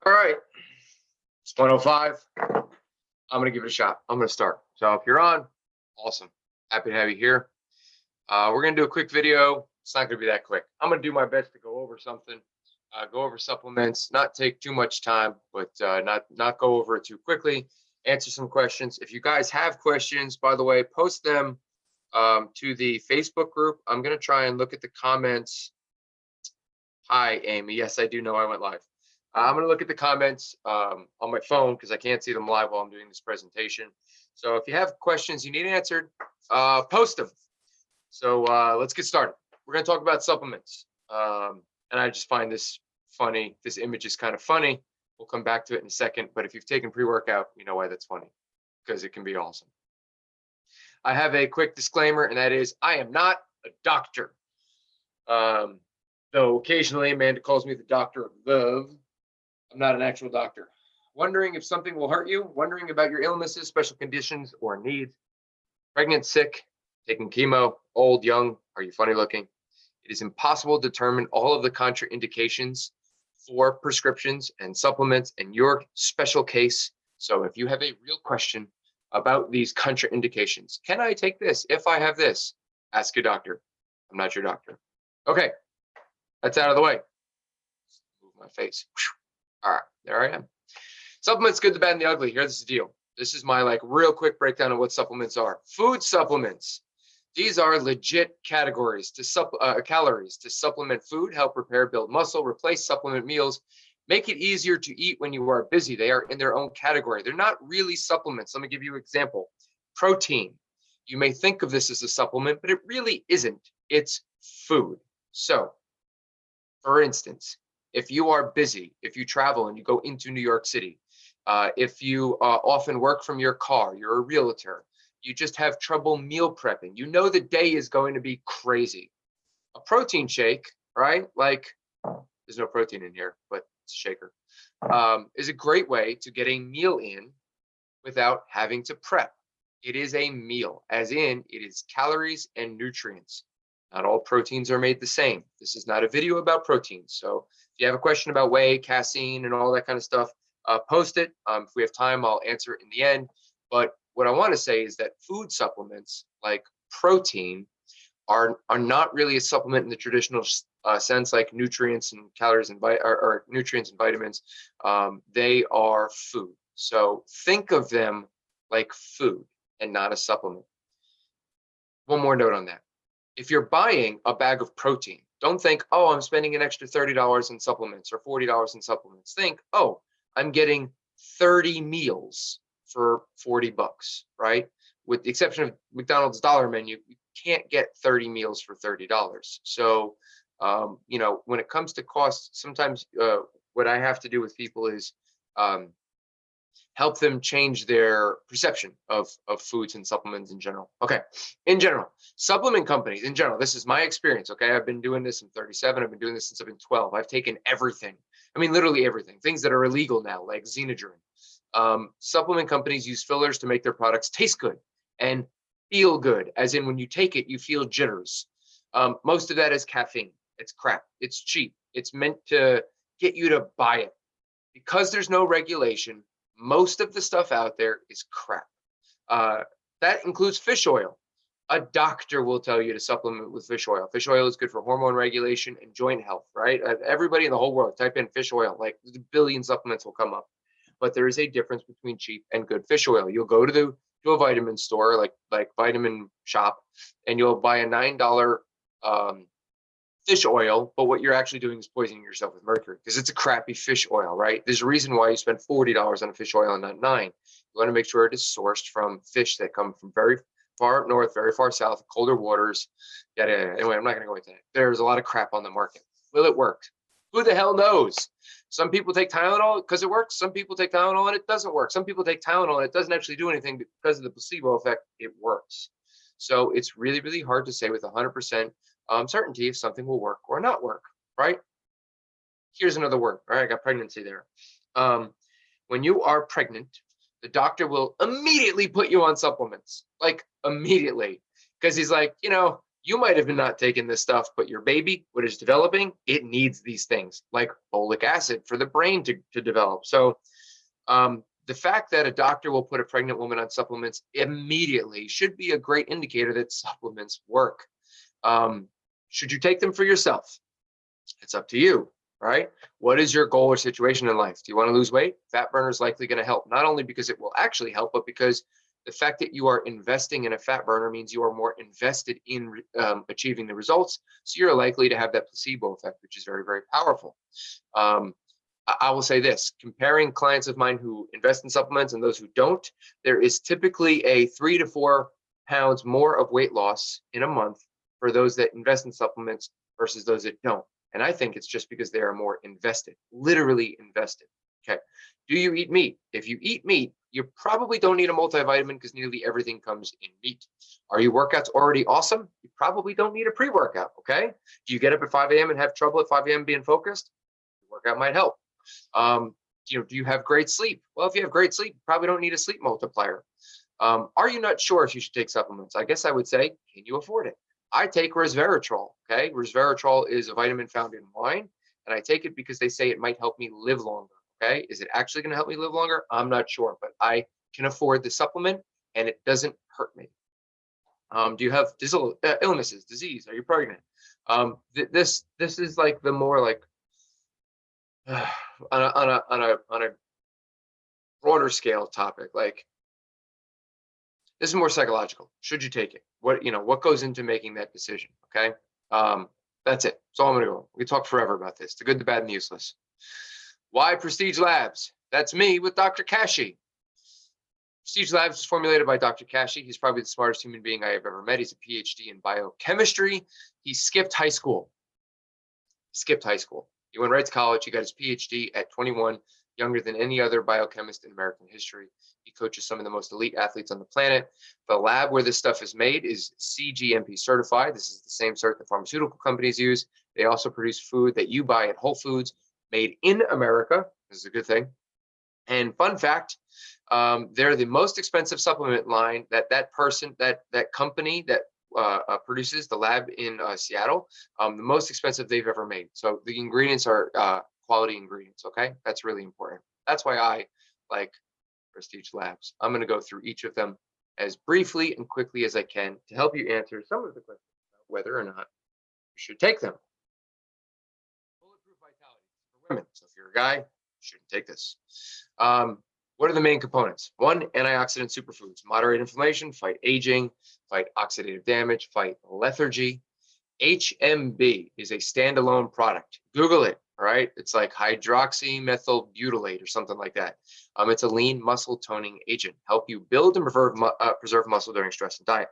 All right, it's 1:05. I'm going to give it a shot. I'm going to start. So if you're on, awesome. Happy to have you here. We're going to do a quick video. It's not going to be that quick. I'm going to do my best to go over something, go over supplements, not take too much time, but not go over it too quickly, answer some questions. If you guys have questions, by the way, post them to the Facebook group. I'm going to try and look at the comments. Hi, Amy. Yes, I do know I went live. I'm going to look at the comments on my phone because I can't see them live while I'm doing this presentation. So if you have questions you need answered, post them. So let's get started. We're going to talk about supplements. And I just find this funny. This image is kind of funny. We'll come back to it in a second. But if you've taken pre-workout, you know why that's funny, because it can be awesome. I have a quick disclaimer, and that is I am not a doctor. Though occasionally Amanda calls me the doctor of love. I'm not an actual doctor. Wondering if something will hurt you, wondering about your illnesses, special conditions, or needs. Pregnant, sick, taking chemo, old, young, are you funny looking? It is impossible to determine all of the contraindications for prescriptions and supplements in your special case. So if you have a real question about these contraindications, can I take this if I have this? Ask your doctor. I'm not your doctor. Okay, that's out of the way. Move my face. All right, there I am. Supplements, good, the bad, and the ugly. Here's the deal. This is my real quick breakdown of what supplements are. Food supplements. These are legit categories to calories to supplement food, help repair, build muscle, replace supplement meals, make it easier to eat when you are busy. They are in their own category. They're not really supplements. Let me give you an example. Protein. You may think of this as a supplement, but it really isn't. It's food. So, for instance, if you are busy, if you travel and you go into New York City, if you often work from your car, you're a realtor, you just have trouble meal prepping, you know the day is going to be crazy. A protein shake, right? There's no protein in here, but it's a shaker, is a great way to get a meal in without having to prep. It is a meal, as in it is calories and nutrients. Not all proteins are made the same. This is not a video about proteins. So if you have a question about whey, casein, and all that kind of stuff, post it. If we have time, I'll answer it in the end. But what I want to say is that food supplements like protein are not really a supplement in the traditional sense, like nutrients and calories and or nutrients and vitamins. They are food. So think of them like food and not a supplement. One more note on that. If you're buying a bag of protein, don't think, oh, I'm spending an extra $30 in supplements or $40 in supplements. Think, oh, I'm getting 30 meals for $40, right? With the exception of McDonald's dollar menu, you can't get 30 meals for $30. So, when it comes to cost, sometimes what I have to do with people is help them change their perception of foods and supplements in general. Okay, in general, supplement companies in general, this is my experience, okay? I've been doing this, I'm 37, I've been doing this since I've been 12. I've taken everything. I mean, literally everything. Things that are illegal now, like Xenadrin. Supplement companies use fillers to make their products taste good and feel good, as in when you take it, you feel jitters. Most of that is caffeine. It's crap. It's cheap. It's meant to get you to buy it. Because there's no regulation, most of the stuff out there is crap. That includes fish oil. A doctor will tell you to supplement with fish oil. Fish oil is good for hormone regulation and joint health, right? Everybody in the whole world, type in fish oil, like a billion supplements will come up. But there is a difference between cheap and good fish oil. You'll go to a vitamin store, like Vitamin Shop, and you'll buy a $9 fish oil, but what you're actually doing is poisoning yourself with mercury because it's a crappy fish oil, right? There's a reason why you spend $40 on a fish oil and not $9. You want to make sure it is sourced from fish that come from very far up north, very far south, colder waters. Anyway, I'm not going to go into that. There's a lot of crap on the market. Will it work? Who the hell knows? Some people take Tylenol because it works. Some people take Tylenol and it doesn't work. Some people take Tylenol and it doesn't actually do anything because of the placebo effect. It works. So it's really, really hard to say with 100% certainty if something will work or not work, right? Here's another word. All right, I got pregnancy there. When you are pregnant, the doctor will immediately put you on supplements, like immediately, because he's like, You might have been not taking this stuff, but your baby, what is developing, it needs these things like folic acid for the brain to develop. So the fact that a doctor will put a pregnant woman on supplements immediately should be a great indicator that supplements work. Should you take them for yourself? It's up to you, right? What is your goal or situation in life? Do you want to lose weight? Fat burner is likely going to help, not only because it will actually help, but because the fact that you are investing in a fat burner means you are more invested in achieving the results. So you're likely to have that placebo effect, which is very, very powerful. I will say this, comparing clients of mine who invest in supplements and those who don't, there is typically a 3 to 4 pounds more of weight loss in a month for those that invest in supplements versus those that don't. And I think it's just because they are more invested, literally invested. Okay. Do you eat meat? If you eat meat, you probably don't need a multivitamin because nearly everything comes in meat. Are your workouts already awesome? You probably don't need a pre-workout. Okay. Do you get up at 5 a.m. and have trouble at 5 a.m. being focused? The workout might help. Do you have great sleep? Well, if you have great sleep, you probably don't need a sleep multiplier. Are you not sure if you should take supplements? I guess I would say, can you afford it? I take resveratrol. Okay, resveratrol is a vitamin found in wine, and I take it because they say it might help me live longer. Okay, is it actually going to help me live longer? I'm not sure, but I can afford the supplement, and it doesn't hurt me. Do you have illnesses, disease? Are you pregnant? This is like the more like on a broader scale topic. Like this is more psychological. Should you take it? What goes into making that decision? Okay. That's it. That's all I'm gonna go. We talk forever about this. The good, the bad, and the useless. Why Prestige Labs? That's me with Dr. Kashi. Prestige Labs is formulated by Dr. Kashi. He's probably the smartest human being I have ever met. He's a PhD in biochemistry. He skipped high school. He went right to college. He got his PhD at 21, younger than any other biochemist in American history. He coaches some of the most elite athletes on the planet. The lab where this stuff is made is CGMP certified. This is the same cert that pharmaceutical companies use. They also produce food that you buy at Whole Foods made in America. This is a good thing. And fun fact, they're the most expensive supplement line that company that produces, the lab in Seattle, the most expensive they've ever made. So the ingredients are quality ingredients. Okay, that's really important. That's why I like Prestige Labs. I'm going to go through each of them as briefly and quickly as I can to help you answer some of the questions about whether or not you should take them. Bulletproof Vitality for women. So if you're a guy, you shouldn't take this. What are the main components? One, antioxidant superfoods, moderate inflammation, fight aging, fight oxidative damage, fight lethargy. HMB is a standalone product. Google it, all right? It's like hydroxymethylbutylate or something like that. It's a lean muscle toning agent, help you build and preserve muscle during stress and diet.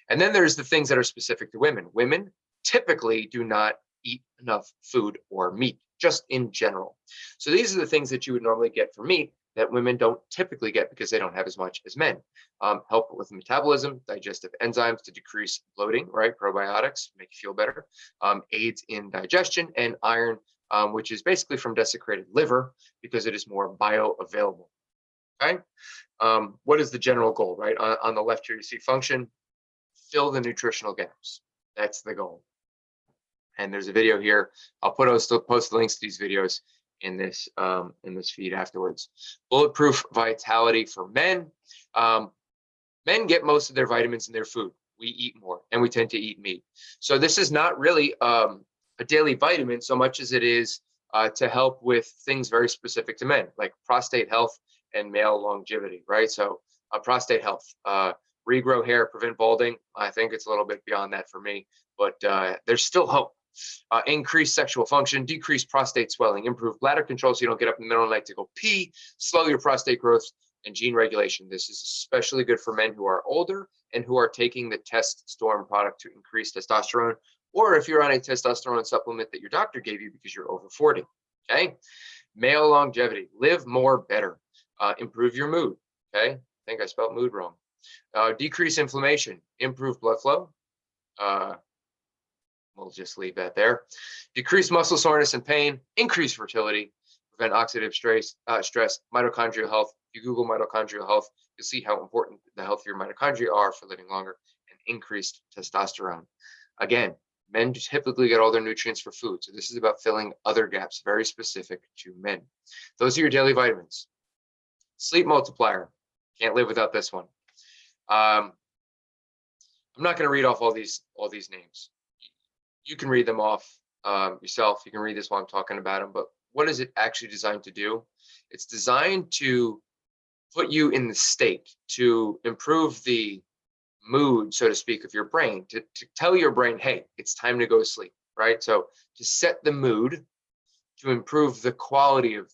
And then there's the things that are specific to women. Women typically do not eat enough food or meat, just in general. So these are the things that you would normally get from meat that women don't typically get because they don't have as much as men. Help with metabolism, digestive enzymes to decrease bloating, right? Probiotics make you feel better. Aids in digestion, and iron, which is basically from desiccated liver because it is more bioavailable. Okay. What is the general goal, right? On the left here, you see function, fill the nutritional gaps. That's the goal. And there's a video here. I'll post the links to these videos in this feed afterwards. Bulletproof Vitality for men. Men get most of their vitamins in their food. We eat more, and we tend to eat meat. So this is not really a daily vitamin so much as it is to help with things very specific to men, like prostate health and male longevity, right? So prostate health, regrow hair, prevent balding. I think it's a little bit beyond that for me, but there's still hope. Increase sexual function, decrease prostate swelling, improve bladder control so you don't get up in the middle of the night to go pee, slow your prostate growth, and gene regulation. This is especially good for men who are older and who are taking the Teststorm product to increase testosterone, or if you're on a testosterone supplement that your doctor gave you because you're over 40. Okay. Male longevity, live more better, improve your mood. Okay. I think I spelled mood wrong. Decrease inflammation, improve blood flow. We'll just leave that there. Decrease muscle soreness and pain, increase fertility, prevent oxidative stress, mitochondrial health. If you Google mitochondrial health, you'll see how important the healthier mitochondria are for living longer, and increased testosterone. Again, men typically get all their nutrients for food. So this is about filling other gaps, very specific to men. Those are your daily vitamins. Sleep multiplier. Can't live without this one. I'm not going to read off all these names. You can read them off yourself. You can read this while I'm talking about them. But what is it actually designed to do? It's designed to put you in the state to improve the mood, so to speak, of your brain, to tell your brain, hey, it's time to go to sleep, right? So to set the mood, to improve the quality of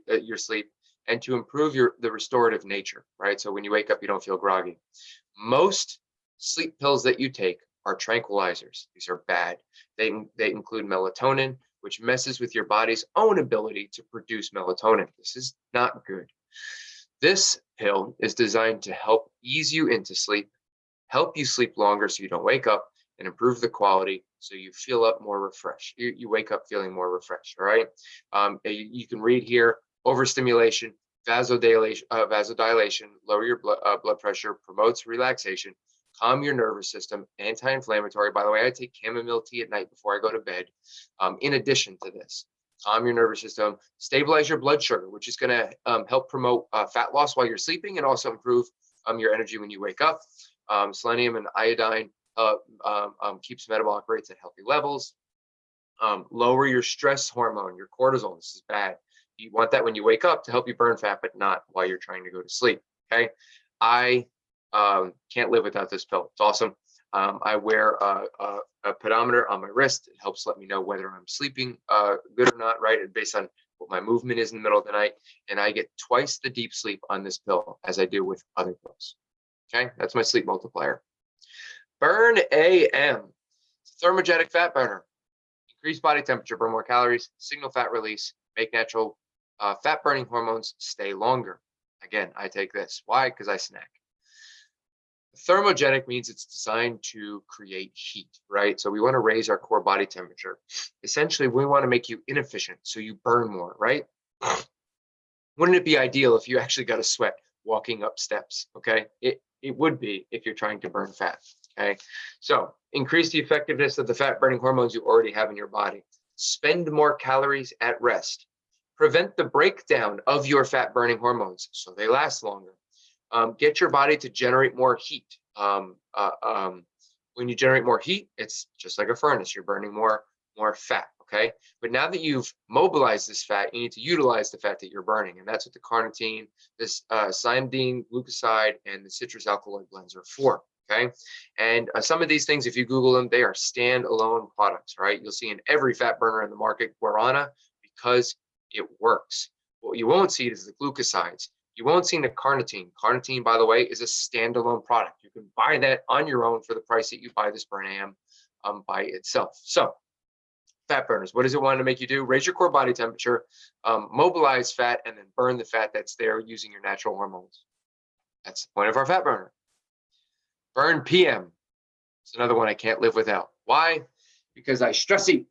your sleep, and to improve the restorative nature, right? So when you wake up, you don't feel groggy. Most sleep pills that you take are tranquilizers. These are bad. They include melatonin, which messes with your body's own ability to produce melatonin. This is not good. This pill is designed to help ease you into sleep, help you sleep longer so you don't wake up, and improve the quality so you feel up more refreshed. You wake up feeling more refreshed, all right? You can read here, overstimulation, vasodilation, lower your blood pressure, promotes relaxation, calm your nervous system, anti-inflammatory. By the way, I take chamomile tea at night before I go to bed. In addition to this, calm your nervous system, stabilize your blood sugar, which is going to help promote fat loss while you're sleeping and also improve your energy when you wake up. Selenium and iodine keeps metabolic rates at healthy levels. Lower your stress hormone, your cortisol. This is bad. You want that when you wake up to help you burn fat, but not while you're trying to go to sleep. Okay. I can't live without this pill. It's awesome. I wear a pedometer on my wrist. It helps let me know whether I'm sleeping good or not, right? And based on what my movement is in the middle of the night. And I get twice the deep sleep on this pill as I do with other pills. Okay, that's my sleep multiplier. Burn AM. It's a thermogenic fat burner. Increase body temperature, burn more calories, signal fat release, make natural fat burning hormones stay longer. Again, I take this. Why? Because I snack. Thermogenic means it's designed to create heat, right? So we want to raise our core body temperature. Essentially, we want to make you inefficient so you burn more, right? Wouldn't it be ideal if you actually got a sweat walking up steps? Okay, it would be if you're trying to burn fat. Okay, so increase the effectiveness of the fat burning hormones you already have in your body. Spend more calories at rest. Prevent the breakdown of your fat burning hormones so they last longer. Get your body to generate more heat. When you generate more heat, it's just like a furnace. You're burning more fat. Okay, but now that you've mobilized this fat, you need to utilize the fat that you're burning, and that's what the carnitine, this cyanidine glucoside, and the citrus alkaloid blends are for. Okay, and some of these things, if you Google them, they are standalone products. Right, you'll see in every fat burner in the market guarana because it works. What you won't see is the glucosides. You won't see the carnitine. Carnitine, by the way, is a standalone product. You can buy that on your own for the price that you buy this Burn AM by itself. So fat burners, what does it want to make you do? Raise your core body temperature, mobilize fat, and then burn the fat that's there using your natural hormones. That's the point of our fat burner. Burn PM. It's another one I can't live without. Why? Because I stress eat.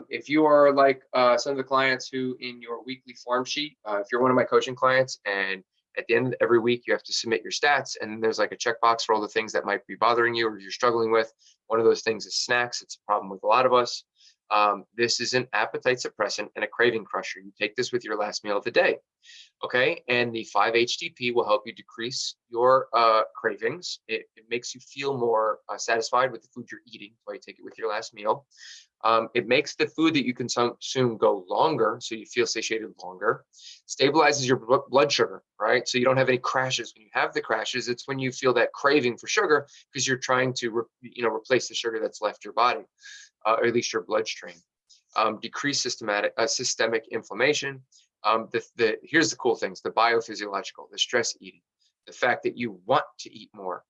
If you are like some of the clients who in your weekly form sheet, if you're one of my coaching clients and at the end of every week you have to submit your stats and there's like a checkbox for all the things that might be bothering you or you're struggling with, one of those things is snacks. It's a problem with a lot of us. This is an appetite suppressant and a craving crusher. You take this with your last meal of the day. Okay, and the 5-HTP will help you decrease your cravings. It makes you feel more satisfied with the food you're eating, so you take it with your last meal. It makes the food that you consume go longer, so you feel satiated longer. Stabilizes your blood sugar, right? So you don't have any crashes. When you have the crashes, it's when you feel that craving for sugar because you're trying to replace the sugar that's left your body, or at least your bloodstream. Decrease systemic inflammation. Here's the cool things: the biophysiological, the stress eating, the fact that you want to eat more.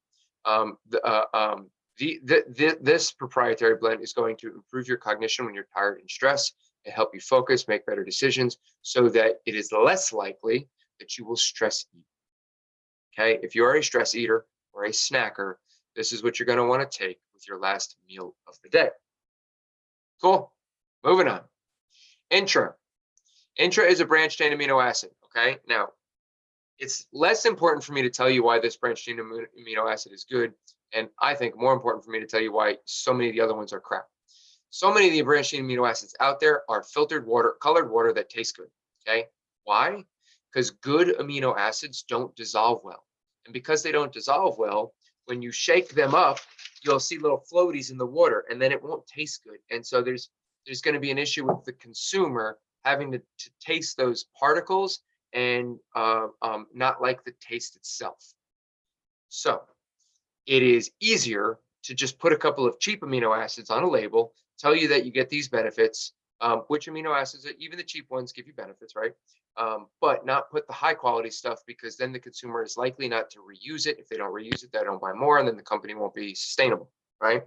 This proprietary blend is going to improve your cognition when you're tired and stressed and help you focus, make better decisions, so that it is less likely that you will stress eat. Okay, if you are a stress eater or a snacker, this is what you're going to want to take with your last meal of the day. Cool. Moving on. Intra. Intra is a branched chain amino acid. Okay. Now, it's less important for me to tell you why this branched chain amino acid is good And I think more important for me to tell you why so many of the other ones are crap. So many of the branched chain amino acids out there are filtered water, colored water that tastes good. Okay. Why? Because good amino acids don't dissolve well. And because they don't dissolve well, when you shake them up, you'll see little floaties in the water, and then it won't taste good. And so there's going to be an issue with the consumer having to taste those particles and not like the taste itself. So it is easier to just put a couple of cheap amino acids on a label, tell you that you get these benefits, which amino acids, even the cheap ones, give you benefits, right? But not put the high quality stuff, because then the consumer is likely not to reuse it. If they don't reuse it, they don't buy more, and then the company won't be sustainable, right?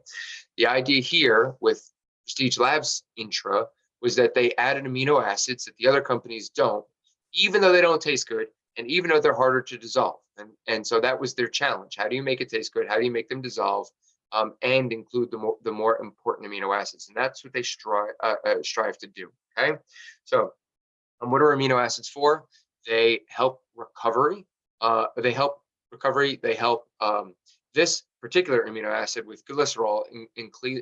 The idea here with Prestige Labs Intra was that they added amino acids that the other companies don't, even though they don't taste good, and even though they're harder to dissolve. And so that was their challenge. How do you make it taste good? How do you make them dissolve and include the more important amino acids? And that's what they strive to do, okay? So what are amino acids for? They help recovery. They help this particular amino acid with glycerol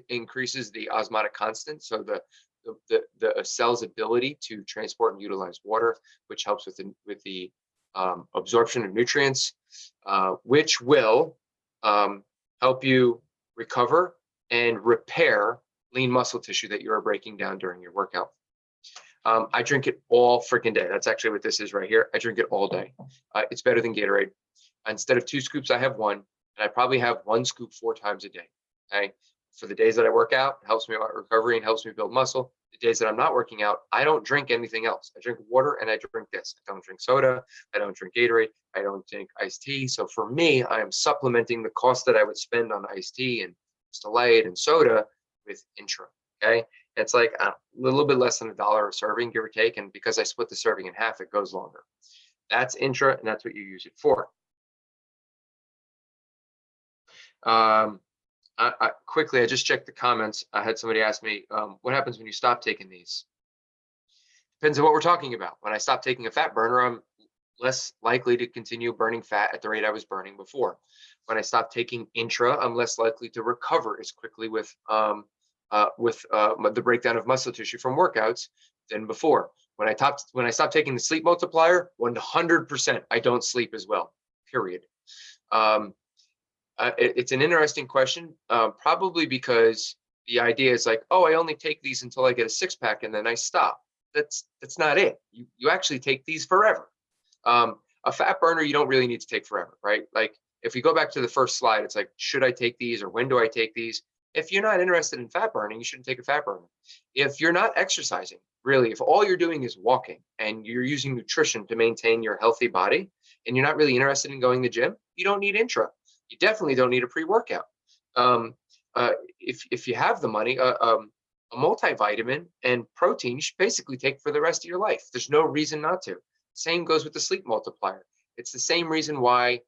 increases the osmotic constant, so the cell's ability to transport and utilize water, which helps with the absorption of nutrients, which will help you recover and repair lean muscle tissue that you are breaking down during your workout. I drink it all freaking day. That's actually what this is right here. I drink it all day. It's better than Gatorade. Instead of 2 scoops, I have 1, and I probably have 1 scoop 4 times a day. Okay. For the days that I work out, it helps me out recovery and helps me build muscle. The days that I'm not working out, I don't drink anything else. I drink water and I drink this. I don't drink soda. I don't drink Gatorade. I don't drink iced tea. So for me, I am supplementing the cost that I would spend on iced tea and Stillite and soda with Intra. Okay. It's like a little bit less than $1 a serving, give or take. And because I split the serving in half, it goes longer. That's Intra, and that's what you use it for. Quickly, I just checked the comments. I had somebody ask me, what happens when you stop taking these? Depends on what we're talking about. When I stop taking a fat burner, I'm less likely to continue burning fat at the rate I was burning before. When I stop taking Intra, I'm less likely to recover as quickly with the breakdown of muscle tissue from workouts than before. When I stop taking the sleep multiplier, 100% I don't sleep as well, period. It's an interesting question, probably because the idea is like, oh, I only take these until I get a 6-pack and then I stop. That's not it. You actually take these forever. A fat burner, you don't really need to take forever, right? Like if we go back to the first slide, it's like, should I take these or when do I take these? If you're not interested in fat burning, you shouldn't take a fat burner. If you're not exercising, really, if all you're doing is walking and you're using nutrition to maintain your healthy body and you're not really interested in going to the gym, you don't need Intra. You definitely don't need a pre-workout. If you have the money, a multivitamin and protein, you should basically take for the rest of your life. There's no reason not to. Same goes with the sleep multiplier. It's the same reason why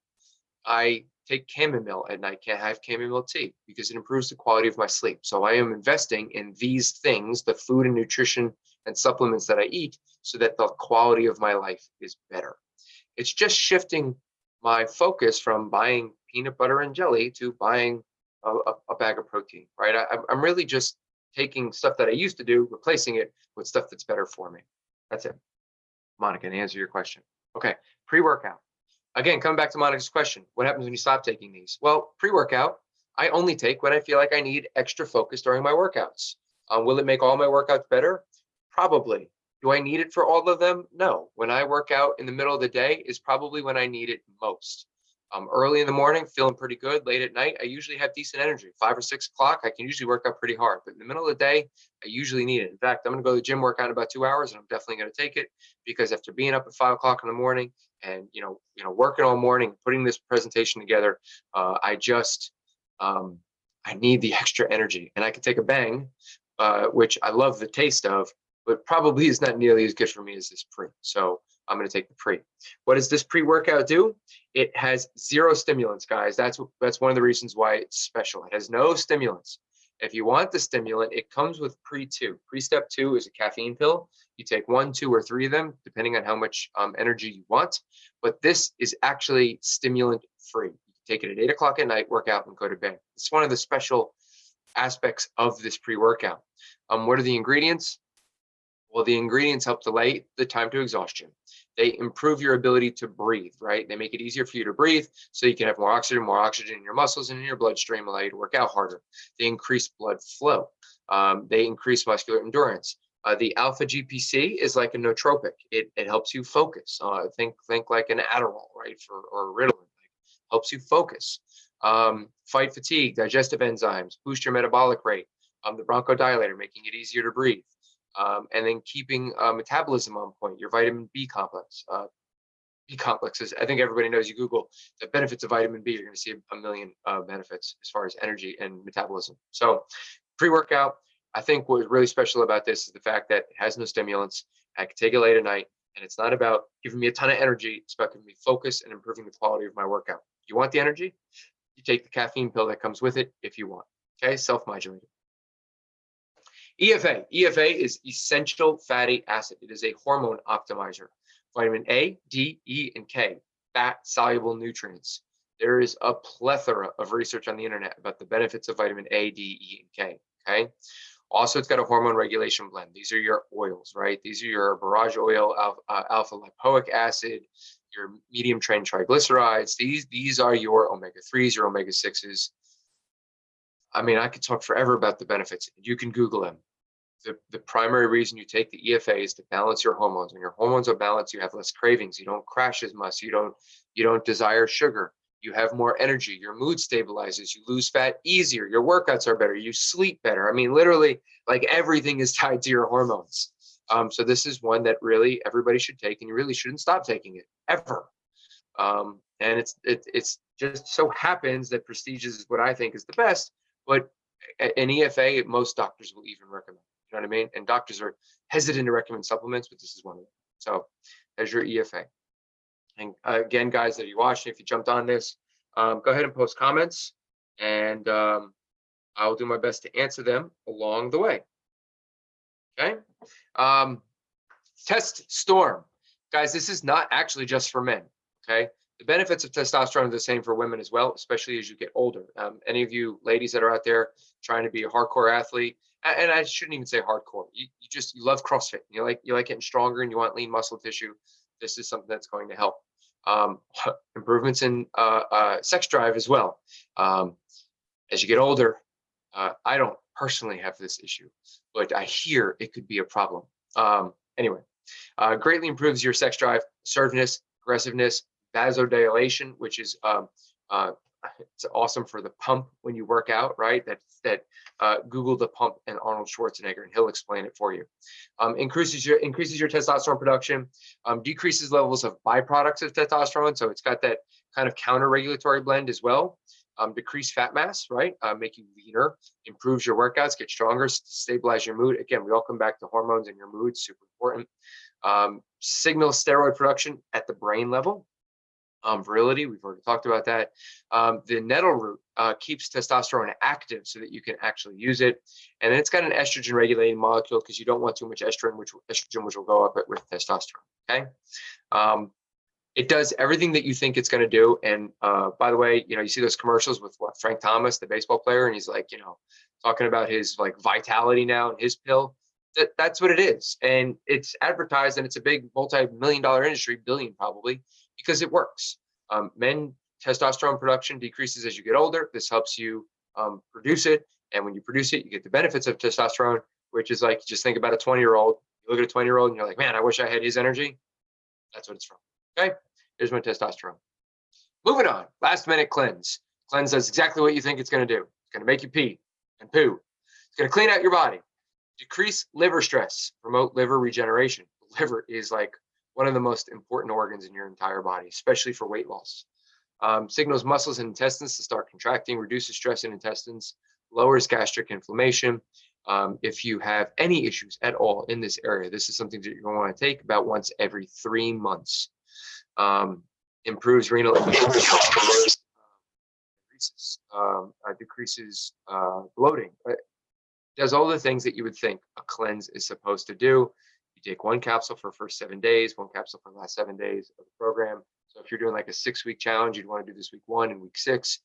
I take chamomile at night, can't have chamomile tea, because it improves the quality of my sleep. So I am investing in these things, the food and nutrition and supplements that I eat, so that the quality of my life is better. It's just shifting my focus from buying peanut butter and jelly to buying a bag of protein, right? I'm really just taking stuff that I used to do, replacing it with stuff that's better for me. That's it. Monica, to answer your question. Okay, pre-workout. Again, coming back to Monica's question, what happens when you stop taking these? Well, pre-workout, I only take when I feel like I need extra focus during my workouts. Will it make all my workouts better? Probably. Do I need it for all of them? No. When I work out in the middle of the day is probably when I need it most. Early in the morning, feeling pretty good. Late at night, I usually have decent energy. 5 or 6 o'clock, I can usually work out pretty hard. But in the middle of the day, I usually need it. In fact, I'm going to go to the gym, work out in about 2 hours, and I'm definitely going to take it, because after being up at 5 o'clock in the morning and working all morning, putting this presentation together, I need the extra energy, and I can take a bang, which I love the taste of, but probably is not nearly as good for me as this pre. So I'm going to take the pre. What does this pre-workout do? It has 0 stimulants, guys. That's one of the reasons why it's special. It has no stimulants. If you want the stimulant, it comes with pre-2. Pre-step 2 is a caffeine pill. You take 1, 2, or 3 of them, depending on how much energy you want. But this is actually stimulant free. You can take it at 8 o'clock at night, work out, and go to bed. It's one of the special aspects of this pre-workout. What are the ingredients? Well, the ingredients help delay the time to exhaustion. They improve your ability to breathe, right? They make it easier for you to breathe so you can have more oxygen in your muscles and in your bloodstream, allow you to work out harder. They increase blood flow. They increase muscular endurance. The alpha GPC is like a nootropic. It helps you focus. Think like an Adderall, right? Or Ritalin. Like, helps you focus. Fight fatigue, digestive enzymes, boost your metabolic rate. The bronchodilator, making it easier to breathe. And then keeping metabolism on point, your vitamin B complex. B complexes, I think everybody knows, you Google the benefits of vitamin B, you're going to see a million benefits as far as energy and metabolism. So pre-workout, I think what's really special about this is the fact that it has no stimulants. I can take it late at night, and it's not about giving me a ton of energy. It's about giving me focus and improving the quality of my workout. You want the energy? You take the caffeine pill that comes with it if you want. Okay, self-modulated. EFA is essential fatty acid. It is a hormone optimizer. Vitamin A, D, E, and K, fat-soluble nutrients. There is a plethora of research on the internet about the benefits of vitamin A, D, E, and K, okay? Also, it's got a hormone regulation blend. These are your oils, right? These are your borage oil, alpha lipoic acid, your medium chain triglycerides. These are your omega-3s, your omega-6s. I mean, I could talk forever about the benefits. You can Google them. The primary reason you take the EFA is to balance your hormones. When your hormones are balanced, you have less cravings. You don't crash as much. You don't desire sugar. You have more energy. Your mood stabilizes. You lose fat easier. Your workouts are better. You sleep better. I mean, literally, like, everything is tied to your hormones. So this is one that really everybody should take, and you really shouldn't stop taking it ever. And it's just so happens that Prestige is what I think is the best, but an EFA, most doctors will even recommend. You know what I mean? And doctors are hesitant to recommend supplements, but this is one of them. So there's your EFA. And again, guys that are watching, if you jumped on this, go ahead and post comments, and I will do my best to answer them along the way. Okay. Test Storm. Guys, this is not actually just for men. Okay. The benefits of testosterone are the same for women as well, especially as you get older. Any of you ladies that are out there trying to be a hardcore athlete, and I shouldn't even say hardcore. You love CrossFit. You like getting stronger, and you want lean muscle tissue. This is something that's going to help. Improvements in sex drive as well. As you get older, I don't personally have this issue, but I hear it could be a problem. Anyway, greatly improves your sex drive, assertiveness, aggressiveness, vasodilation, which is it's awesome for the pump when you work out, right? Google the pump and Arnold Schwarzenegger, and he'll explain it for you. Increases your testosterone production, decreases levels of byproducts of testosterone, so it's got that kind of counter-regulatory blend as well. Decrease fat mass, right? Make you leaner, improves your workouts, get stronger, stabilize your mood. Again, we all come back to hormones and your mood, super important. Signals steroid production at the brain level. Virility, we've already talked about that. The nettle root keeps testosterone active so that you can actually use it. And then it's got an estrogen regulating molecule because you don't want too much estrogen, which will go up with testosterone, okay? It does everything that you think it's going to do. And by the way, you see those commercials with Frank Thomas, the baseball player, and he's like, talking about his like vitality now and his pill. That's what it is. And it's advertised, and it's a big multi-million-dollar industry, billion probably, because it works. Men testosterone production decreases as you get older. This helps you produce it. And when you produce it, you get the benefits of testosterone, which is like, just think about a 20-year-old. You look at a 20-year-old and you're like, man, I wish I had his energy. That's what it's from. Okay, here's my testosterone. Moving on, last minute cleanse. Cleanse does exactly what you think it's going to do. It's going to make you pee and poo. It's going to clean out your body, decrease liver stress, promote liver regeneration. The liver is like one of the most important organs in your entire body, especially for weight loss. Signals muscles and intestines to start contracting, reduces stress in intestines, lowers gastric inflammation. If you have any issues at all in this area, this is something that you're going to want to take about once every 3 months. Improves renal decreases bloating. Does all the things that you would think a cleanse is supposed to do. You take 1 capsule for the first 7 days, 1 capsule for the last 7 days of the program. So if you're doing like a 6-week challenge, you'd want to do this week 1 and week 6.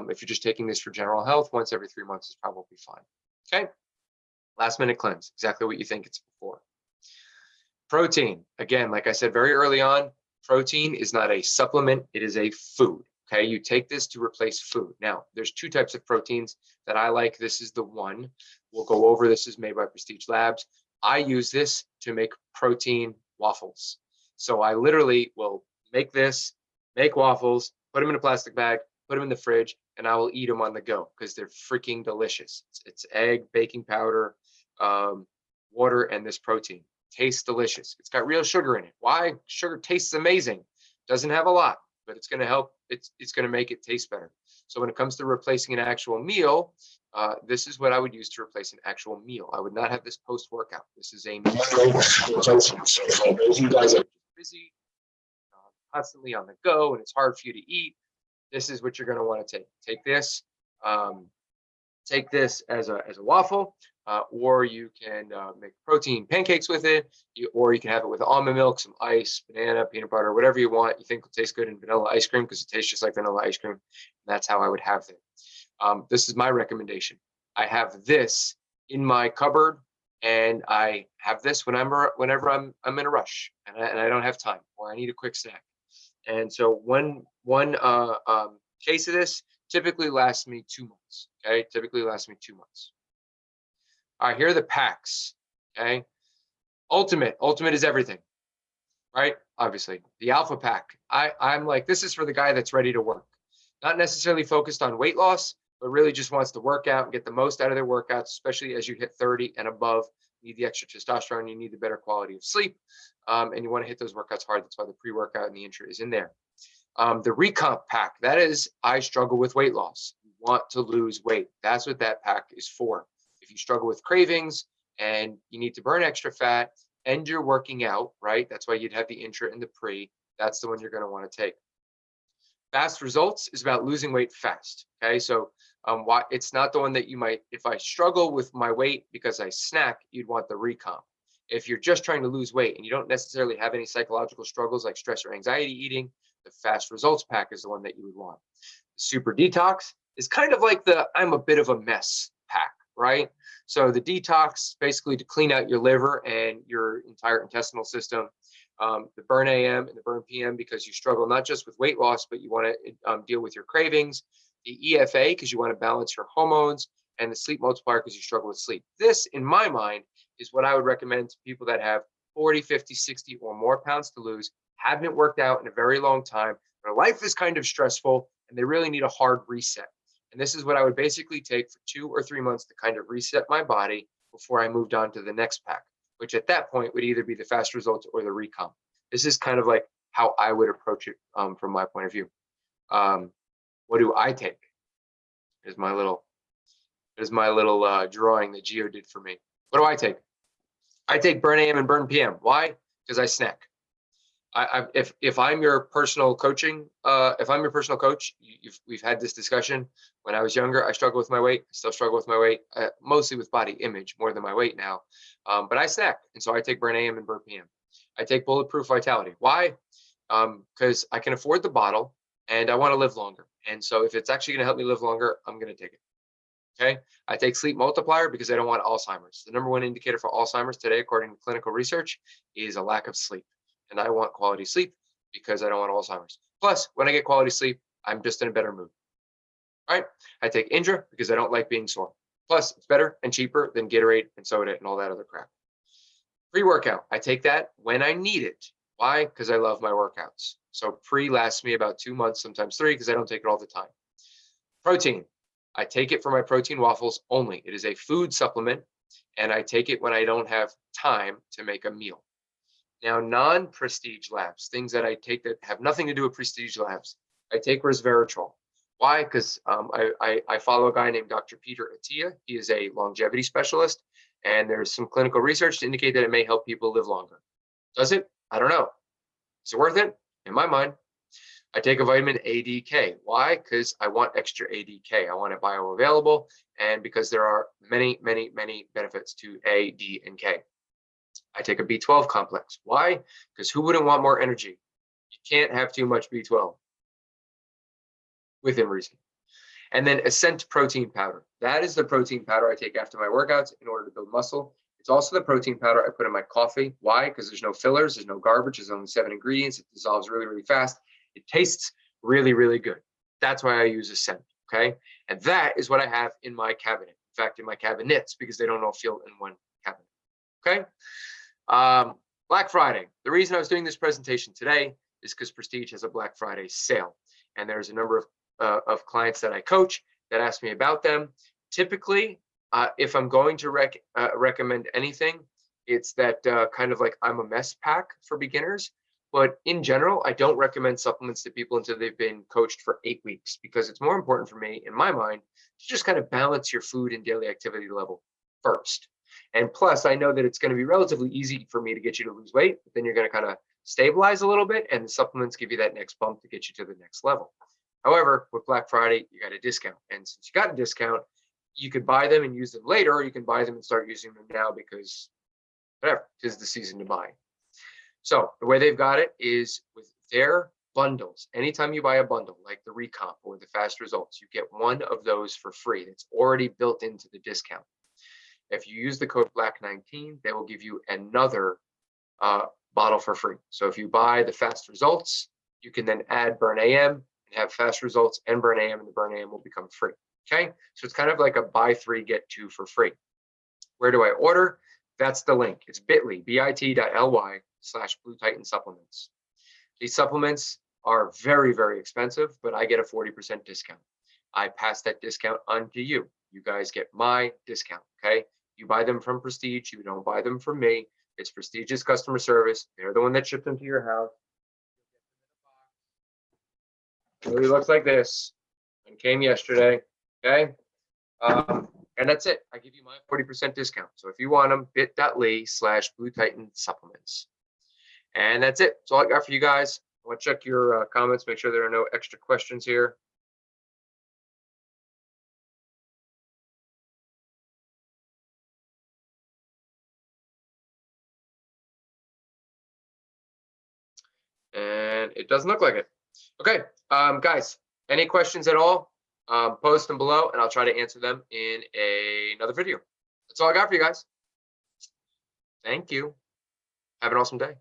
If you're just taking this for general health, once every 3 months is probably fine. Okay. Last minute cleanse, exactly what you think it's for. Protein, again, like I said very early on, protein is not a supplement, it is a food. Okay, you take this to replace food. Now, there's 2 types of proteins that I like. This is the one we'll go over. This is made by Prestige Labs. I use this to make protein waffles. So I literally will make this, make waffles, put them in a plastic bag, put them in the fridge, and I will eat them on the go because they're freaking delicious. It's egg, baking powder, water, and this protein. Tastes delicious. It's got real sugar in it. Why? Sugar tastes amazing. Doesn't have a lot, but it's going to help. It's going to make it taste better. So when it comes to replacing an actual meal, this is what I would use to replace an actual meal. I would not have this post-workout. This is a meal. So those you guys are busy, constantly on the go, and it's hard for you to eat, this is what you're going to want to take. Take this as a waffle, or you can make protein pancakes with it, or you can have it with almond milk, some ice, banana, peanut butter, whatever you want. You think will taste good in vanilla ice cream because it tastes just like vanilla ice cream. And that's how I would have it. This is my recommendation. I have this in my cupboard, and I have this whenever I'm in a rush and I don't have time or I need a quick snack. And so one case of this typically lasts me 2 months. Okay, typically lasts me 2 months. All right, here are the packs. Okay, Ultimate is everything, right? Obviously, the Alpha Pack. I'm like, this is for the guy that's ready to work, not necessarily focused on weight loss, but really just wants to work out and get the most out of their workouts, especially as you hit 30 and above. You need the extra testosterone, you need the better quality of sleep, and you want to hit those workouts hard. That's why the pre-workout and the intra is in there. The Recomp Pack, that is, I struggle with weight loss. You want to lose weight. That's what that pack is for. If you struggle with cravings and you need to burn extra fat and you're working out, right? That's why you'd have the intra and the pre. That's the one you're going to want to take. Fast Results is about losing weight fast. Okay, so why it's not the one that you might, if I struggle with my weight because I snack, you'd want the Recomp. If you're just trying to lose weight and you don't necessarily have any psychological struggles like stress or anxiety eating, the Fast Results Pack is the one that you would want. The Super Detox is kind of like the I'm a bit of a mess pack, right? So the detox, basically to clean out your liver and your entire intestinal system. The Burn AM and the Burn PM because you struggle not just with weight loss, but you want to deal with your cravings. The EFA because you want to balance your hormones, and the Sleep Multiplier because you struggle with sleep. This, in my mind, is what I would recommend to people that have 40, 50, 60 or more pounds to lose, haven't worked out in a very long time, their life is kind of stressful, and they really need a hard reset. And this is what I would basically take for 2 or 3 months to kind of reset my body before I moved on to the next pack, which at that point would either be the Fast Results or the Recomp. This is kind of like how I would approach it from my point of view. What do I take? Here's my little drawing that Gio did for me. What do I take? I take Burn AM and Burn PM. Why? Because I snack. If I'm your personal coaching, if I'm your personal coach, we've had this discussion. When I was younger, I struggled with my weight. I still struggle with my weight, mostly with body image more than my weight now. But I snack, and so I take Burn AM and Burn PM. I take Bulletproof Vitality. Why? Because I can afford the bottle, and I want to live longer. And so if it's actually going to help me live longer, I'm going to take it. Okay. I take Sleep Multiplier because I don't want Alzheimer's. The number one indicator for Alzheimer's today, according to clinical research, is a lack of sleep. And I want quality sleep because I don't want Alzheimer's. Plus, when I get quality sleep, I'm just in a better mood. All right. I take Indra because I don't like being sore. Plus, it's better and cheaper than Gatorade and soda and all that other crap. Pre-workout. I take that when I need it. Why? Because I love my workouts. So pre lasts me about 2 months, sometimes 3, because I don't take it all the time. Protein. I take it for my protein waffles only. It is a food supplement, and I take it when I don't have time to make a meal. Now, non-Prestige Labs, things that I take that have nothing to do with Prestige Labs, I take resveratrol. Why? Because I follow a guy named Dr. Peter Attia. He is a longevity specialist, and there's some clinical research to indicate that it may help people live longer. Does it? I don't know. Is it worth it? In my mind. I take a vitamin ADK. Why? Because I want extra ADK. I want it bioavailable, and because there are many, many, many benefits to A, D, and K. I take a B12 complex. Why? Because who wouldn't want more energy? can't have too much B12 within reason. And then Ascent protein powder. That is the protein powder I take after my workouts in order to build muscle. It's also the protein powder I put in my coffee. Why? Because there's no fillers, there's no garbage, there's only 7 ingredients. It dissolves really, really fast. It tastes really, really good. That's why I use Ascent, okay? And that is what I have in my cabinet. In fact, in my cabinets, because they don't all fit in one cabinet, okay? Black Friday. The reason I was doing this presentation today is because Prestige has a Black Friday sale. And there's a number of clients that I coach that ask me about them. Typically, if I'm going to recommend anything, it's that kind of like I'm a mess pack for beginners. But in general, I don't recommend supplements to people until they've been coached for 8 weeks, because it's more important for me, in my mind, to just kind of balance your food and daily activity level first. And plus, I know that it's going to be relatively easy for me to get you to lose weight, but then you're going to kind of stabilize a little bit, and the supplements give you that next bump to get you to the next level. However, with Black Friday, you got a discount. And since you got a discount, you could buy them and use them later, or you can buy them and start using them now because whatever, tis the season to buy. So the way they've got it is with their bundles. Anytime you buy a bundle, like the Recomp or the Fast Results, you get one of those for free. That's already built into the discount. If you use the code BLACK19, they will give you another bottle for free. So if you buy the Fast Results, you can then add Burn AM and have Fast Results and Burn AM, and the Burn AM will become free. Okay, so it's kind of like a buy 3, get 2 for free. Where do I order? That's the link. It's bit.ly/Blue Titan supplements. These supplements are very, very expensive, but I get a 40% discount. I pass that discount on to you. You guys get my discount, okay? You buy them from Prestige. You don't buy them from me. It's Prestige's customer service. They're the one that shipped them to your house. It really looks like this. And came yesterday, okay? And that's it. I give you my 40% discount. So if you want them, bit.ly/Blue Titan supplements. And that's it. That's all I got for you guys. I want to check your comments, make sure there are no extra questions here. And it doesn't look like it. Okay, guys, any questions at all? Post them below and I'll try to answer them in another video. That's all I got for you guys. Thank you. Have an awesome day.